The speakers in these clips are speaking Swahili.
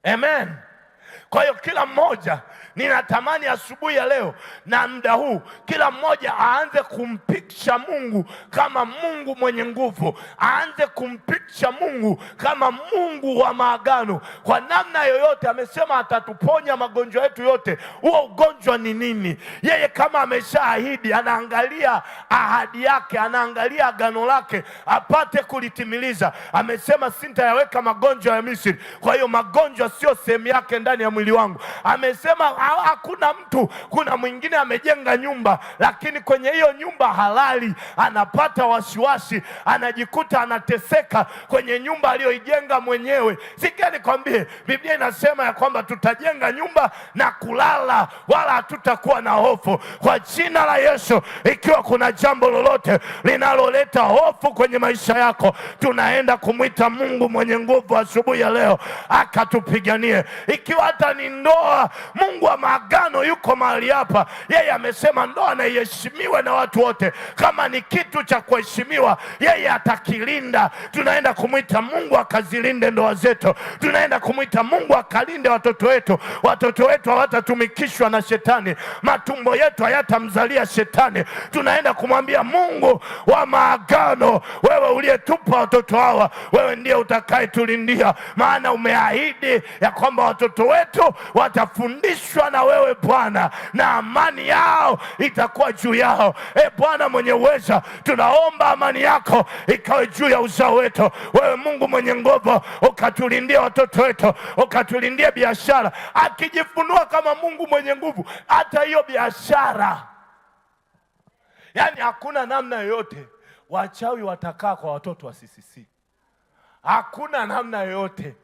Amen. Kwa hiyo kila mmoja, ninatamani asubuhi ya leo na muda huu, kila mmoja aanze kumpiksha Mungu kama Mungu mwenye nguvu, aanze kumpiksha Mungu kama Mungu wa maagano. Kwa namna yoyote amesema atatuponya magonjwa yetu yote. Huo ugonjwa ni nini? Yeye kama ameshaahidi, anaangalia ahadi yake, anaangalia agano lake apate kulitimiliza. Amesema sitayaweka magonjwa ya Misri. Kwa hiyo magonjwa sio sehemu yake ndani ya mwili wangu. Amesema hakuna mtu, kuna mwingine amejenga nyumba, lakini kwenye hiyo nyumba halali, anapata wasiwasi, anajikuta anateseka kwenye nyumba aliyoijenga mwenyewe. Sikia nikwambie, Biblia inasema ya kwamba tutajenga nyumba na kulala, wala hatutakuwa na hofu. Kwa jina la Yesu, ikiwa kuna jambo lolote linaloleta hofu kwenye maisha yako, tunaenda kumwita Mungu mwenye nguvu asubuhi ya leo akatupiganie. Ikiwa hata ni ndoa, Mungu wa maagano yuko mahali hapa. Yeye amesema ndoa na iheshimiwe na watu wote. Kama ni kitu cha kuheshimiwa, yeye atakilinda. Tunaenda kumwita Mungu akazilinde ndoa zetu. Tunaenda kumwita Mungu akalinde watoto wetu. Watoto wetu hawatatumikishwa na shetani, matumbo yetu hayatamzalia shetani. Tunaenda kumwambia Mungu wa maagano, wewe uliyetupa watoto hawa, wewe ndiye utakayetulindia, maana umeahidi ya kwamba watoto wetu watafundishwa na wewe Bwana, na amani yao itakuwa juu yao. Bwana mwenye uweza, tunaomba amani yako ikawe juu ya uzao wetu. Wewe Mungu mwenye nguvu, ukatulindie watoto wetu, ukatulindie biashara. Akijifunua kama Mungu mwenye nguvu, hata hiyo biashara, yani hakuna namna yoyote wachawi watakaa kwa watoto wa CCC. Hakuna namna yoyote,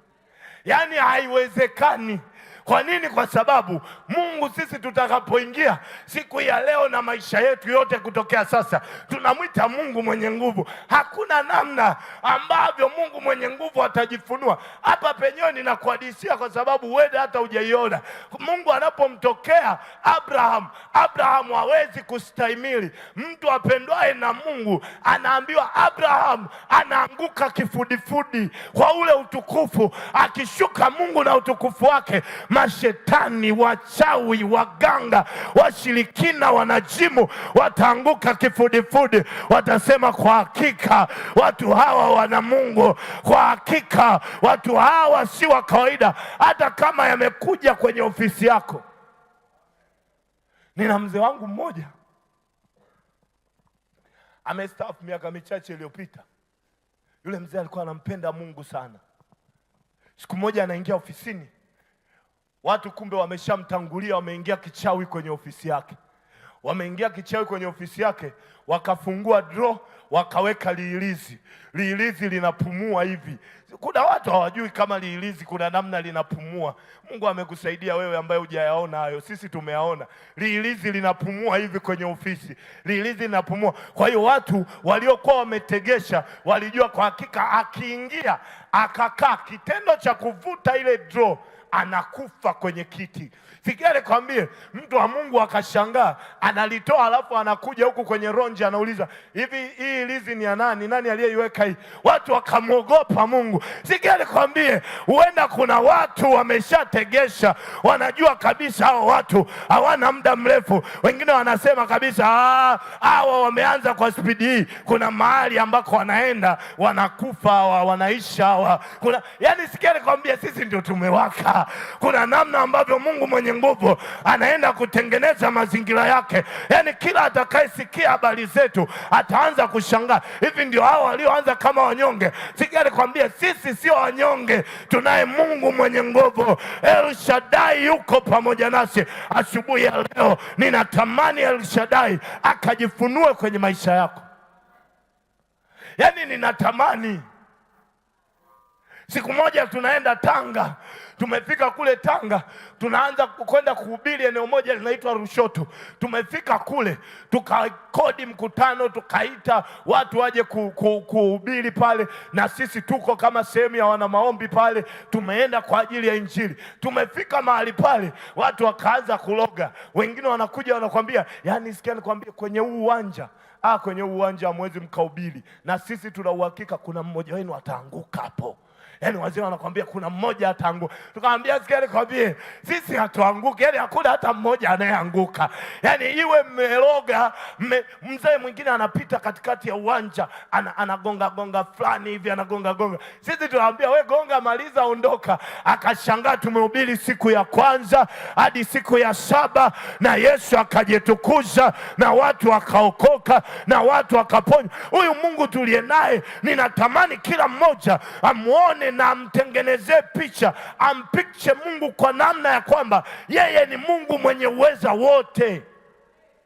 yani haiwezekani. Kwa nini? Kwa sababu Mungu, sisi tutakapoingia siku ya leo na maisha yetu yote kutokea sasa, tunamwita Mungu mwenye nguvu. Hakuna namna ambavyo Mungu mwenye nguvu atajifunua. Hapa penyewe ninakuhadisia kwa sababu wewe hata hujaiona. Mungu anapomtokea Abraham hawezi kustahimili. Mtu apendwaye na Mungu anaambiwa Abraham anaanguka kifudifudi kwa ule utukufu. Akishuka Mungu na utukufu wake, mashetani, wachawi, waganga, washirikina, wanajimu wataanguka kifudifudi. Watasema kwa hakika watu hawa wana Mungu. Kwa hakika watu hawa si wa kawaida. Hata kama yamekuja kwenye ofisi yako. Nina mzee wangu mmoja amestaafu miaka michache iliyopita. Yule mzee alikuwa anampenda Mungu sana. Siku moja anaingia ofisini, watu kumbe wameshamtangulia, wameingia kichawi kwenye ofisi yake. Wameingia kichawi kwenye ofisi yake, wakafungua draw, wakaweka liilizi. Liilizi linapumua hivi. Kuna watu hawajui kama liilizi kuna namna linapumua. Mungu amekusaidia wewe ambaye hujayaona hayo, sisi tumeyaona. Liilizi linapumua hivi kwenye ofisi. Liilizi linapumua. Kwa hiyo watu waliokuwa wametegesha walijua kwa hakika akiingia akakaa, kitendo cha kuvuta ile draw anakufa kwenye kiti. Sikia nikwambie, mtu wa Mungu akashangaa, analitoa alafu anakuja huku kwenye ronji anauliza, hivi hii lizi ni ya nani? Nani aliyeiweka hii? Watu wakamwogopa Mungu. Sikia nikwambie, huenda kuna watu wameshategesha, wanajua kabisa hao watu hawana muda mrefu. Wengine wanasema kabisa hawa wameanza kwa spidi hii, kuna mahali ambako wanaenda wanakufa hawa, wanaisha hawa. Yani sikia nikwambie, sisi ndio tumewaka. Kuna namna ambavyo Mungu mwenye nguvu anaenda kutengeneza mazingira yake. Yani kila atakayesikia habari zetu ataanza kushangaa, hivi ndio hao walioanza kama wanyonge? Sikia nikwambie, sisi sio wanyonge, tunaye Mungu mwenye nguvu. El Shaddai yuko pamoja nasi asubuhi ya leo. Ninatamani El Shaddai akajifunue kwenye maisha yako. Yani ninatamani siku moja tunaenda Tanga. Tumefika kule Tanga, tunaanza kwenda kuhubiri eneo moja linaitwa Rushoto. Tumefika kule, tukakodi mkutano, tukaita watu waje kuhubiri pale, na sisi tuko kama sehemu ya wana maombi pale. Tumeenda kwa ajili ya Injili. Tumefika mahali pale, watu wakaanza kuloga. Wengine wanakuja wanakwambia, yani sikia nikwambie, kwenye huu uwanja kwenye uwanja hamwezi mkahubiri, na sisi tuna uhakika kuna mmoja wenu ataanguka hapo. Yaani wazee wanakwambia kuna mmoja ataanguka. Tukamwambia sikia nikwambie, sisi hatuanguki. Yaani hakuna hata mmoja anayeanguka. Yaani iwe mmeroga, mzee mwingine anapita katikati ya uwanja, anagonga gonga fulani hivi, anagonga gonga. Sisi tunaambia we gonga, maliza, ondoka. Akashangaa tumehubiri siku ya kwanza hadi siku ya 7 na Yesu akajitukuza na watu wakaokoka na watu wakaponywa. Huyu Mungu tuliye naye ninatamani kila mmoja amuone na amtengenezee picha, ampikche Mungu kwa namna ya kwamba yeye ni Mungu mwenye uweza wote.